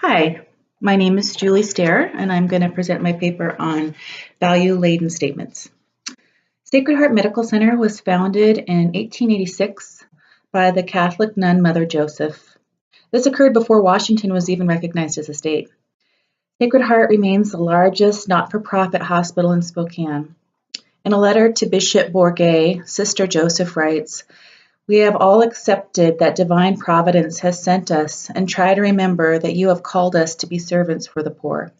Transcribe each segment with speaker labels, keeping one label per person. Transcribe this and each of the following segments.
Speaker 1: Hi, my name is Julie Stair, and I'm going to present my paper on value-laden statements. Sacred Heart Medical Center was founded in 1886 by the Catholic nun Mother Joseph. This occurred before Washington was even recognized as a state. Sacred Heart remains the largest not-for-profit hospital in Spokane. In a letter to Bishop Bourget, Sister Joseph writes, "We have all accepted that divine providence has sent us and try to remember that you have called us to be servants for the poor."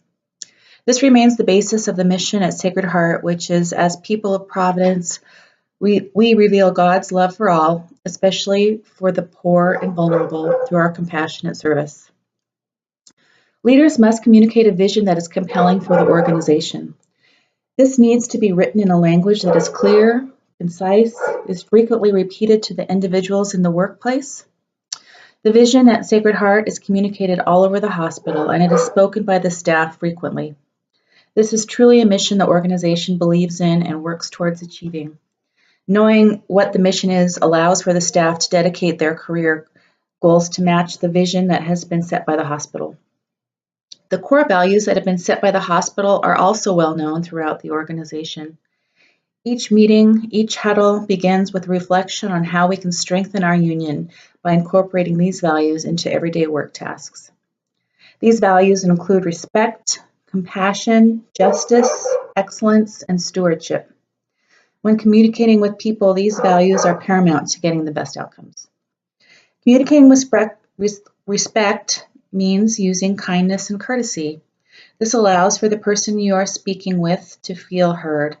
Speaker 1: This remains the basis of the mission at Sacred Heart, which is, as people of providence, we reveal God's love for all, especially for the poor and vulnerable, through our compassionate service. Leaders must communicate a vision that is compelling for the organization. This needs to be written in a language that is clear, concise, is frequently repeated to the individuals in the workplace. The vision at Sacred Heart is communicated all over the hospital, and it is spoken by the staff frequently. This is truly a mission the organization believes in and works towards achieving. Knowing what the mission is allows for the staff to dedicate their career goals to match the vision that has been set by the hospital. The core values that have been set by the hospital are also well known throughout the organization. Each meeting, each huddle begins with reflection on how we can strengthen our union by incorporating these values into everyday work tasks. These values include respect, compassion, justice, excellence, and stewardship. When communicating with people, these values are paramount to getting the best outcomes. Communicating with respect means using kindness and courtesy. This allows for the person you are speaking with to feel heard.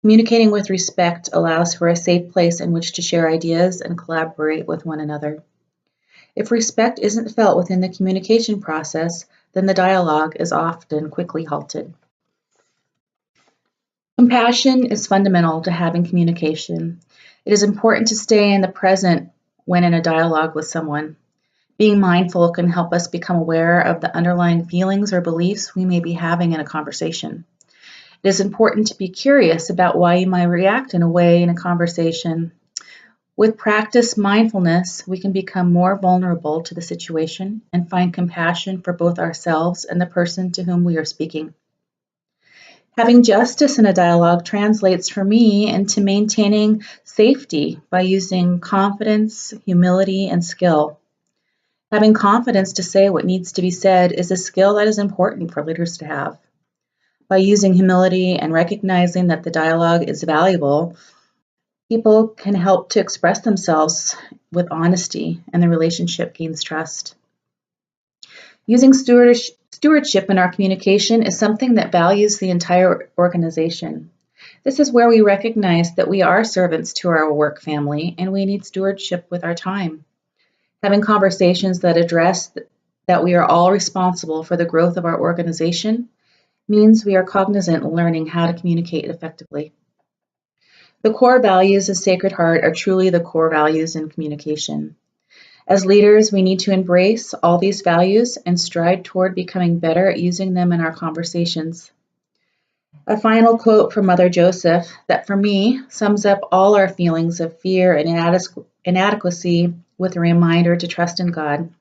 Speaker 1: Communicating with respect allows for a safe place in which to share ideas and collaborate with one another. If respect isn't felt within the communication process, then the dialogue is often quickly halted. Compassion is fundamental to having communication. It is important to stay in the present when in a dialogue with someone. Being mindful can help us become aware of the underlying feelings or beliefs we may be having in a conversation. It is important to be curious about why you might react in a way in a conversation. With practice mindfulness, we can become more vulnerable to the situation and find compassion for both ourselves and the person to whom we are speaking. Having justice in a dialogue translates for me into maintaining safety by using confidence, humility, and skill. Having confidence to say what needs to be said is a skill that is important for leaders to have. By using humility and recognizing that the dialogue is valuable, people can help to express themselves with honesty, and the relationship gains trust. Using stewardship in our communication is something that values the entire organization. This is where we recognize that we are servants to our work family, and we need stewardship with our time. Having conversations that address that we are all responsible for the growth of our organization means we are cognizant of learning how to communicate effectively. The core values of Sacred Heart are truly the core values in communication. As leaders, we need to embrace all these values and strive toward becoming better at using them in our conversations. A final quote from Mother Joseph that for me sums up all our feelings of fear and inadequacy with a reminder to trust in God.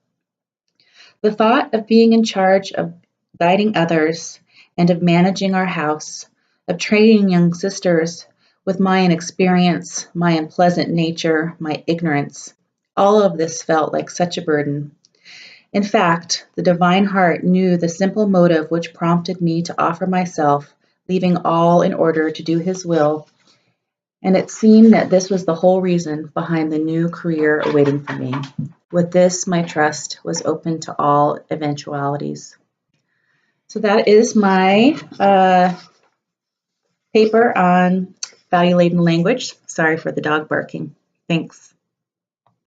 Speaker 1: "The thought of being in charge of guiding others and of managing our house, of training young sisters with my inexperience, my unpleasant nature, my ignorance, all of this felt like such a burden. In fact, the divine heart knew the simple motive which prompted me to offer myself, leaving all in order to do his will, and it seemed that this was the whole reason behind the new career awaiting for me. With this, my trust was open to all eventualities." So that is my paper on value-laden language. Sorry for the dog barking. Thanks.